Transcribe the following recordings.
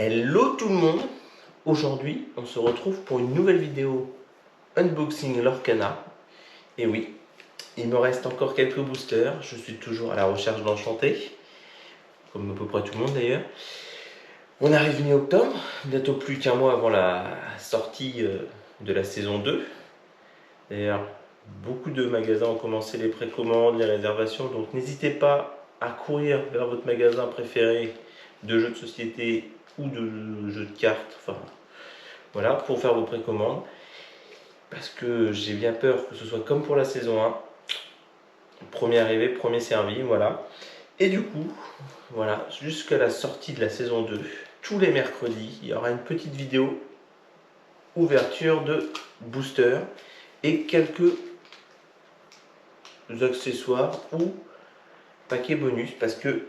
Hello tout le monde. Aujourd'hui on se retrouve pour une nouvelle vidéo unboxing Lorcana. Et oui, il me reste encore quelques boosters, je suis toujours à la recherche d'enchantés, comme à peu près tout le monde d'ailleurs. On arrive mi-octobre, bientôt plus qu'un mois avant la sortie de la saison 2. D'ailleurs, beaucoup de magasins ont commencé les précommandes, les réservations, donc n'hésitez pas à courir vers votre magasin préféré de jeux de société ou de jeux de cartes, enfin voilà, pour faire vos précommandes. Parce que j'ai bien peur que ce soit comme pour la saison 1, premier arrivé, premier servi, voilà. Et du coup, voilà, jusqu'à la sortie de la saison 2, tous les mercredis, il y aura une petite vidéo ouverture de booster et quelques accessoires ou paquets bonus parce que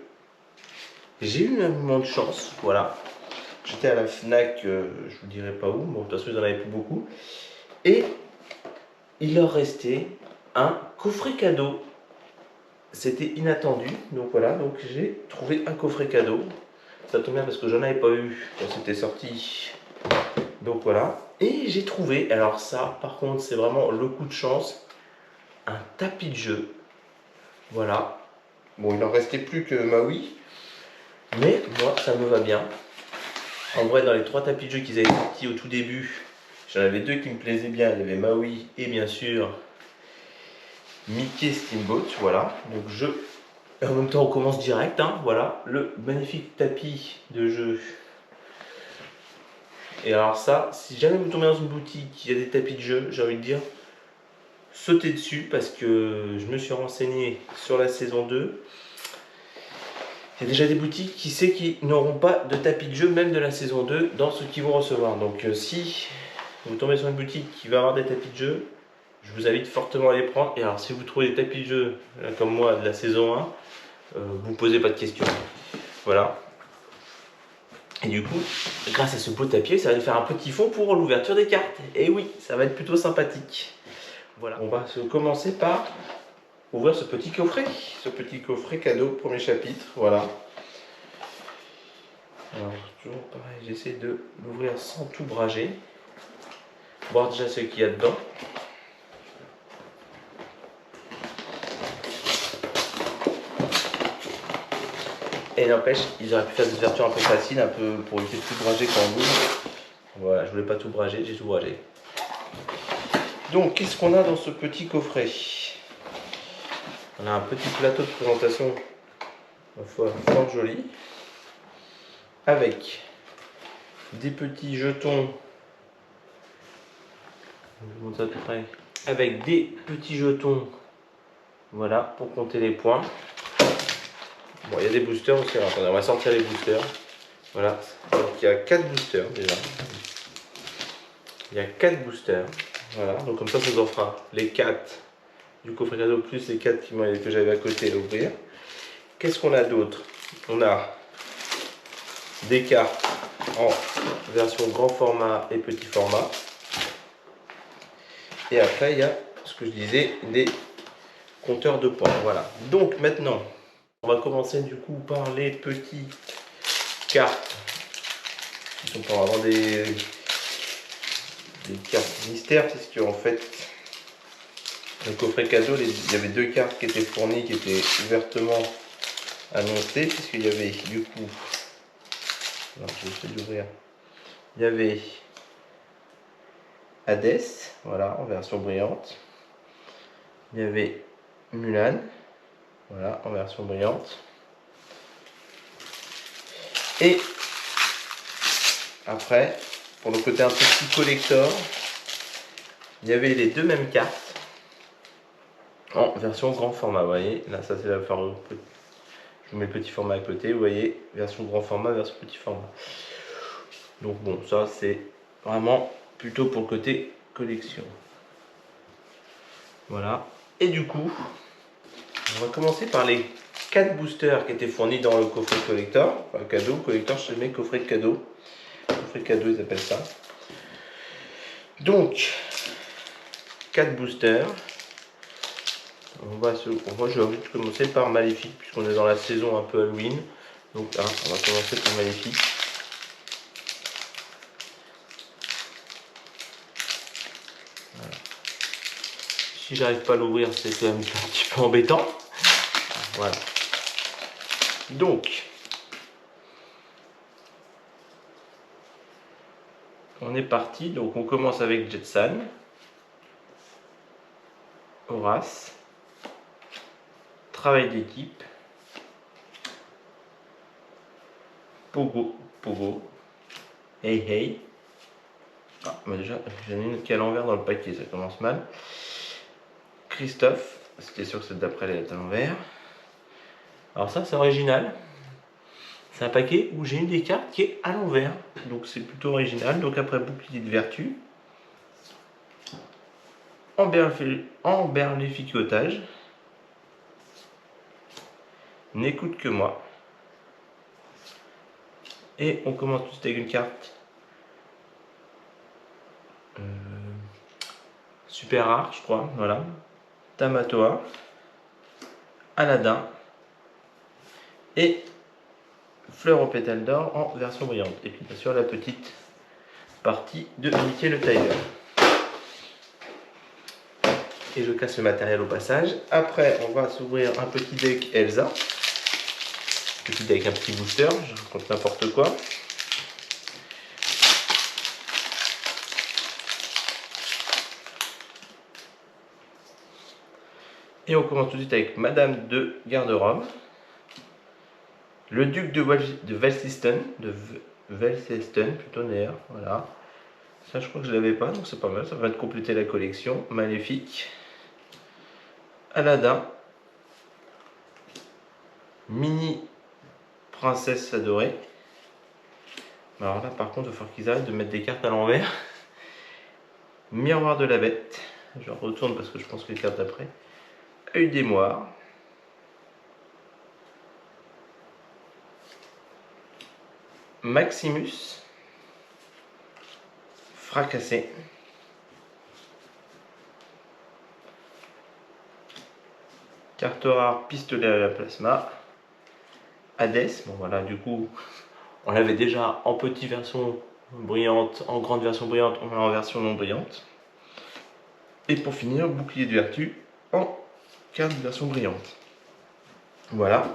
j'ai eu un moment de chance, voilà. J'étais à la Fnac, je vous dirai pas où, bon de toute façon ils en avaient plus beaucoup. Et il leur restait un coffret cadeau. C'était inattendu, donc voilà, donc j'ai trouvé un coffret cadeau. Ça tombe bien parce que j'en avais pas eu quand c'était sorti. Donc voilà, et j'ai trouvé, alors ça par contre c'est vraiment le coup de chance, un tapis de jeu. Voilà, bon il en restait plus que Maui, mais moi ça me va bien. En vrai dans les 3 tapis de jeu qu'ils avaient sortis au tout début, j'en avais 2 qui me plaisaient bien, il y avait Maui et bien sûr Mickey Steamboat, voilà. Donc en même temps on commence direct, hein, voilà, le magnifique tapis de jeu. Et alors ça, si jamais vous tombez dans une boutique, il y a des tapis de jeu, j'ai envie de dire, sautez dessus parce que je me suis renseigné sur la saison 2. Il y a déjà des boutiques qui savent qu'ils n'auront pas de tapis de jeu, même de la saison 2, dans ce qu'ils vont recevoir. Donc si vous tombez sur une boutique qui va avoir des tapis de jeu, je vous invite fortement à les prendre. Et alors si vous trouvez des tapis de jeu, comme moi, de la saison 1, vous ne posez pas de questions. Voilà. Et du coup, grâce à ce beau tapis, ça va nous faire un petit fond pour l'ouverture des cartes. Et oui, ça va être plutôt sympathique. Voilà. On va commencer par ouvrir ce petit coffret cadeau, premier chapitre, voilà. Alors, toujours pareil, j'essaie de l'ouvrir sans tout brager. Voir déjà ce qu'il y a dedans. Et n'empêche, ils auraient pu faire des ouvertures un peu faciles, un peu pour éviter de tout brager quand on ouvre. Voilà, je voulais pas tout brager, j'ai tout bragé. Donc, qu'est-ce qu'on a dans ce petit coffret? On a un petit plateau de présentation, ma foi, fort joli, avec des petits jetons. Je vous montre ça à peu près. Avec des petits jetons, voilà, pour compter les points. Bon, il y a des boosters aussi. Alors, attendez, on va sortir les boosters. Voilà, donc il y a 4 boosters déjà. Il y a 4 boosters. Voilà, donc comme ça vous en fera les 4 du coffret cadeau plus les 4 que j'avais à côté à ouvrir. Qu'est-ce qu'on a d'autre? On a des cartes en version grand format et petit format. Et après, il y a ce que je disais, des compteurs de points. Voilà. Donc maintenant, on va commencer du coup par les petites cartes qui sont pour avoir des cartes mystères, puisque en fait, le coffret cadeau, il y avait 2 cartes qui étaient fournies, qui étaient ouvertement annoncées, puisqu'il y avait du coup, alors je vais essayer d'ouvrir, il y avait Hades, voilà, en version brillante. Il y avait Mulan, voilà, en version brillante. Et après, pour le côté un peu plus collector, il y avait les 2 mêmes cartes en version grand format. Vous voyez, là, ça c'est la forme. Je vous mets le petit format à côté. Vous voyez, version grand format, version petit format. Donc bon, ça c'est vraiment plutôt pour le côté collection. Voilà. Et du coup, on va commencer par les 4 boosters qui étaient fournis dans le coffret collector. Enfin, cadeau, collector, je mets coffret de cadeau. Coffret cadeau, ils appellent ça. Donc, 4 boosters. Moi, j'ai envie de commencer par Maléfique, puisqu'on est dans la saison un peu Halloween. Donc là, on va commencer par Maléfique. Si j'arrive pas à l'ouvrir, c'est quand même un petit peu embêtant. Voilà. Donc, on est parti. Donc, on commence avec Jetson, Horace, travail d'équipe, Pogo, Pogo, Hey Hey. Ah, mais déjà, j'en ai une qui est à l'envers dans le paquet, ça commence mal. Christophe, c'était sûr que c'est d'après les lettres à l'envers. Alors ça, c'est original. C'est un paquet où j'ai une des cartes qui est à l'envers. Donc c'est plutôt original. Donc après, bouclier de vertu. Emberlificotage. N'écoute que moi. Et on commence tout de suite avec une carte super rare, je crois. Voilà. Tamatoa. Aladin. Et Fleur aux pétales d'or en version brillante. Et puis bien sûr la petite partie de Mickey le Tailleur. Et je casse le matériel au passage. Après, on va s'ouvrir un petit deck Elsa. Petit deck, un petit booster, je raconte n'importe quoi. Et on commence tout de suite avec Madame de Garde-Robe. Le duc de Valsisten, plutôt d'ailleurs, voilà. Ça, je crois que je l'avais pas, donc c'est pas mal, ça va te compléter la collection. Maléfique. Aladin. Mini princesse adorée. Alors là, par contre, il va falloir qu'ils arrêtent de mettre des cartes à l'envers. Miroir de la bête. Je retourne parce que je pense que les cartes d'après. Œil d'émoire. Maximus. Fracassé. Carte rare, pistolet à la plasma. Hades, bon voilà, du coup, on l'avait déjà en petite version brillante, en grande version brillante, on l'a en version non brillante. Et pour finir, bouclier de vertu en carte version brillante. Voilà.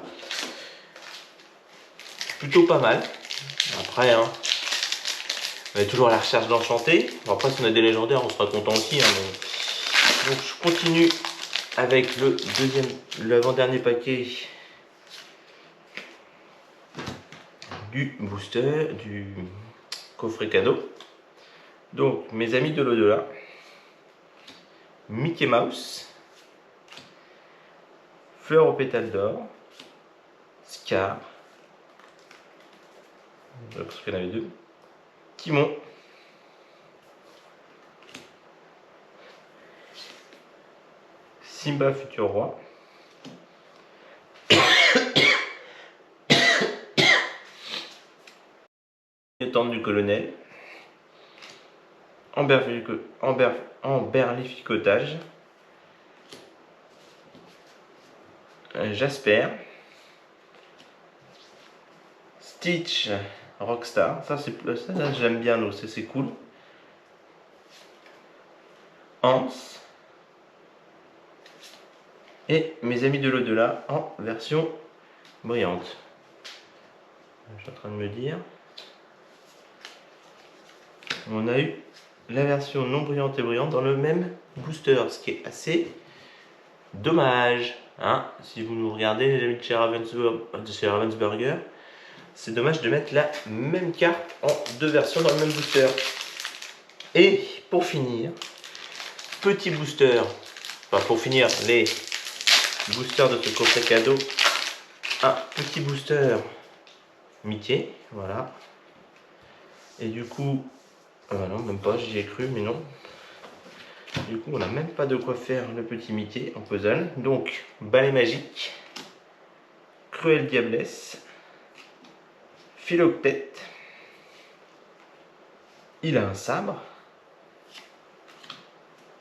Plutôt pas mal. Après, hein, on est toujours à la recherche d'enchanté. Bon, après, si on a des légendaires, on sera content aussi. Hein, donc, je continue avec l'avant-dernier paquet du booster, du coffret cadeau. Donc, mes amis de l'au-delà, Mickey Mouse, Fleur aux pétales d'or, Scar, parce qu'il y en avait deux, Timon, Simba futur roi, Tente du colonel, Emberlificotage, Jasper, Stitch Rockstar, ça là j'aime bien, donc c'est cool. Hans et mes amis de l'au-delà en version brillante. Je suis en train de me dire, on a eu la version non brillante et brillante dans le même booster, ce qui est assez dommage. Hein, si vous nous regardez, les amis de chez Ravensburger, c'est dommage de mettre la même carte en deux versions dans le même booster. Et pour finir, petit booster, enfin pour finir les boosters de ce coffret cadeau, un petit booster Mickey, voilà. Et du coup, non, même pas, j'y ai cru, mais non. Du coup, on n'a même pas de quoi faire le petit Mickey en puzzle. Donc, balai magique, cruelle diablesse, philoctète, il a un sabre,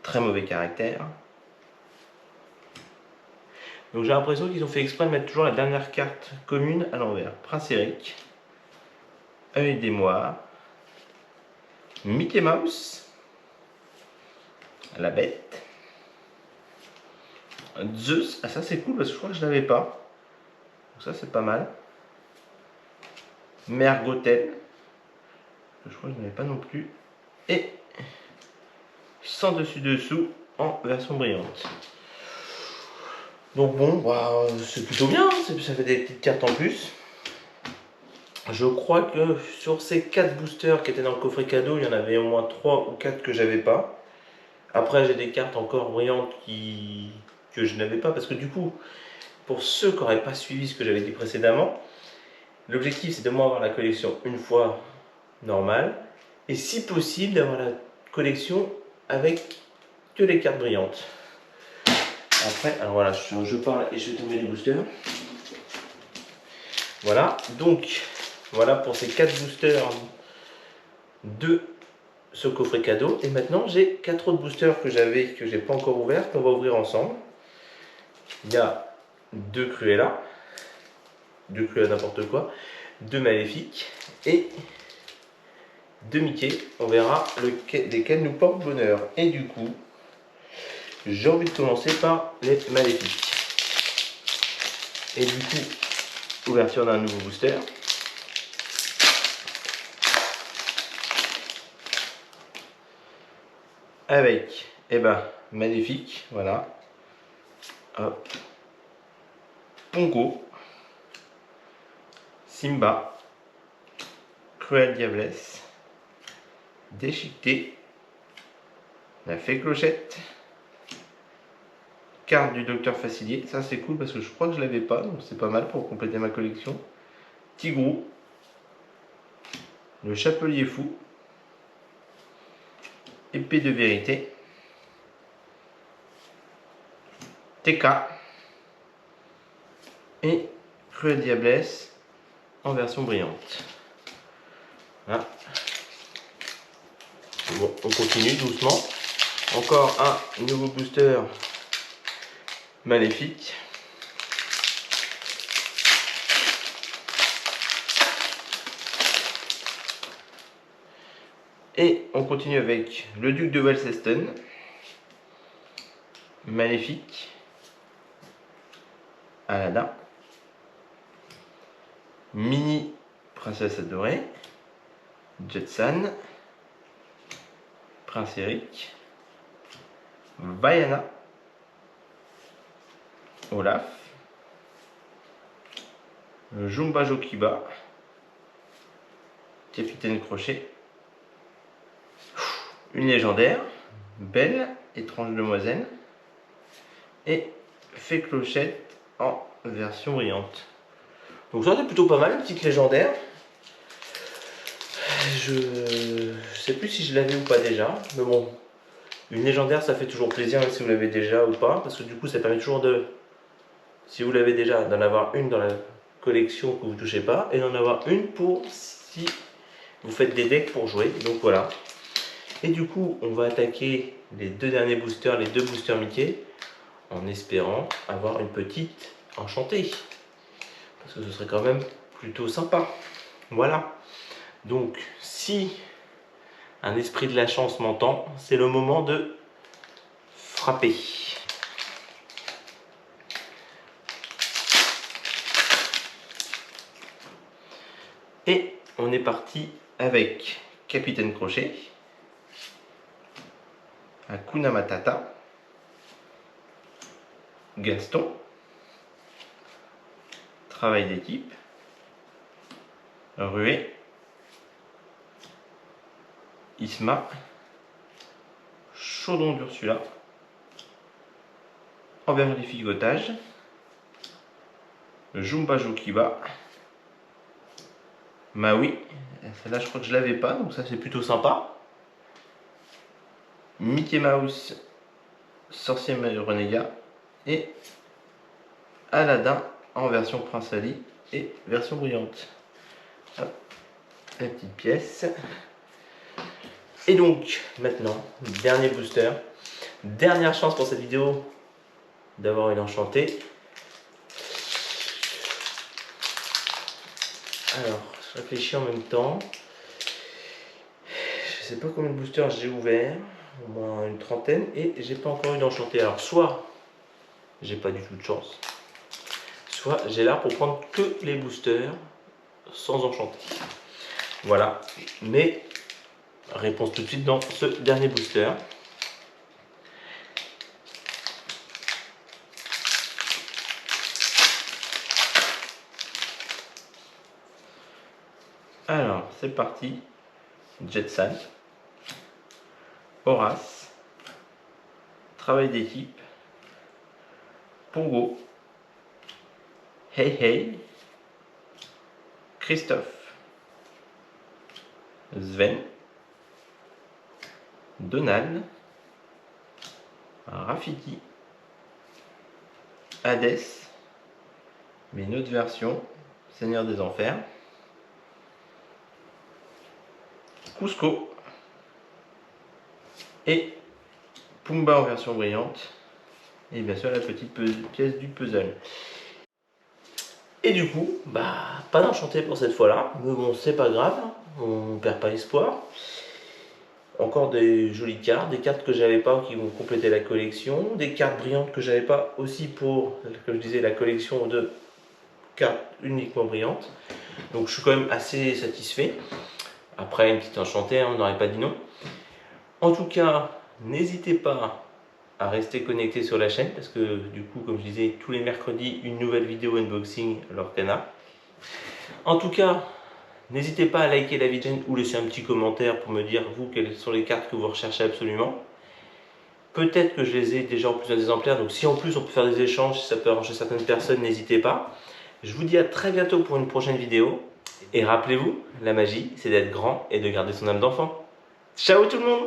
très mauvais caractère. Donc j'ai l'impression qu'ils ont fait exprès de mettre toujours la dernière carte commune à l'envers. Prince Eric, œil d'émoire, Mickey Mouse, la bête, Zeus, ah ça c'est cool parce que je crois que je l'avais pas. Donc ça c'est pas mal. Mère Gothel, je crois que je n'avais pas non plus. Et sans dessus-dessous en version brillante. Donc bon, bah, c'est plutôt bien, ça fait des petites cartes en plus. Je crois que sur ces 4 boosters qui étaient dans le coffret cadeau, il y en avait au moins 3 ou 4 que j'avais pas. Après j'ai des cartes encore brillantes que je n'avais pas parce que du coup, pour ceux qui n'auraient pas suivi ce que j'avais dit précédemment, l'objectif c'est de moi avoir la collection une fois normale et si possible d'avoir la collection avec que les cartes brillantes. Après, alors voilà, je parle et je vais tomber les boosters. Voilà, donc voilà pour ces 4 boosters de ce coffret cadeau. Et maintenant j'ai 4 autres boosters que j'ai pas encore ouverts, qu'on va ouvrir ensemble. Il y a 2 Cruella, 2 Cruella n'importe quoi, 2 Maléfiques et 2 Mickey. On verra lesquels nous portent bonheur. Et du coup, j'ai envie de commencer par les Maléfiques. Et du coup, ouverture d'un nouveau booster. Avec, eh ben, Maléfique, voilà. Hop. Pongo, Simba, Cruelle Diablesse, Déchiqueté, la Fée Clochette, carte du Docteur Facilier, ça c'est cool parce que je crois que je l'avais pas, donc c'est pas mal pour compléter ma collection. Tigrou, le Chapelier Fou, Épée de Vérité, TK et Cruelle Diablesse en version brillante. Voilà. Bon, on continue doucement. Encore un nouveau booster Maléfique. Et on continue avec le duc de Walseston, Maléfique, Aladdin, Mini Princesse Adorée, Jetson, Prince Eric, Vaiana, Olaf, Jumba Jokiba, Capitaine Crochet, une légendaire, Belle, étrange demoiselle, et Fée Clochette en version brillante. Donc ça c'est plutôt pas mal, une petite légendaire. Je sais plus si je l'avais ou pas déjà, mais bon, une légendaire ça fait toujours plaisir même si vous l'avez déjà ou pas, parce que du coup ça permet toujours de, si vous l'avez déjà, d'en avoir une dans la collection que vous ne touchez pas, et d'en avoir une pour si vous faites des decks pour jouer, donc voilà. Et du coup on va attaquer les 2 derniers boosters, les 2 boosters Mickey, en espérant avoir une petite enchantée, parce que ce serait quand même plutôt sympa. Voilà, donc si un esprit de la chance m'entend, c'est le moment de frapper. Et on est parti avec Capitaine Crochet, Hakuna Matata, Gaston, travail d'équipe, Ruée, Isma, Chaudron d'Ursula, Envers les figotages, Jumba Jokiba, Maui, celle-là je crois que je l'avais pas, donc ça c'est plutôt sympa. Mickey Mouse, Sorcier Renégat et Aladdin en version Prince Ali et version brillante. Hop, la petite pièce. Et donc maintenant, dernier booster, dernière chance pour cette vidéo d'avoir une enchantée. Alors, je réfléchis en même temps. Je sais pas combien de boosters j'ai ouvert, au moins une trentaine, et j'ai pas encore eu d'enchanté. Alors soit j'ai pas du tout de chance, soit j'ai l'art pour prendre que les boosters sans enchanter. Voilà, mais réponse tout de suite dans ce dernier booster. Alors, c'est parti. Jetsan, Horace, travail d'équipe, Pongo, Hey Hey, Christophe, Sven, Donald, Rafiki, Hades, mais une autre version, Seigneur des Enfers, Cusco et Pumba en version brillante, et bien sûr la petite pièce du puzzle. Et du coup, pas d'enchanté pour cette fois-là, mais bon, c'est pas grave, on perd pas espoir. Encore des jolies cartes, des cartes que j'avais pas qui vont compléter la collection, des cartes brillantes que j'avais pas aussi pour, comme je disais, la collection de cartes uniquement brillantes. Donc je suis quand même assez satisfait. Après une petite enchantée, on n'aurait pas dit non. En tout cas, n'hésitez pas à rester connecté sur la chaîne parce que du coup, comme je disais, tous les mercredis, une nouvelle vidéo unboxing Lorcana. En tout cas, n'hésitez pas à liker la vidéo ou laisser un petit commentaire pour me dire vous quelles sont les cartes que vous recherchez absolument. Peut-être que je les ai déjà en plusieurs exemplaires, donc si en plus on peut faire des échanges, si ça peut arranger certaines personnes, n'hésitez pas. Je vous dis à très bientôt pour une prochaine vidéo. Et rappelez-vous, la magie, c'est d'être grand et de garder son âme d'enfant. Ciao tout le monde!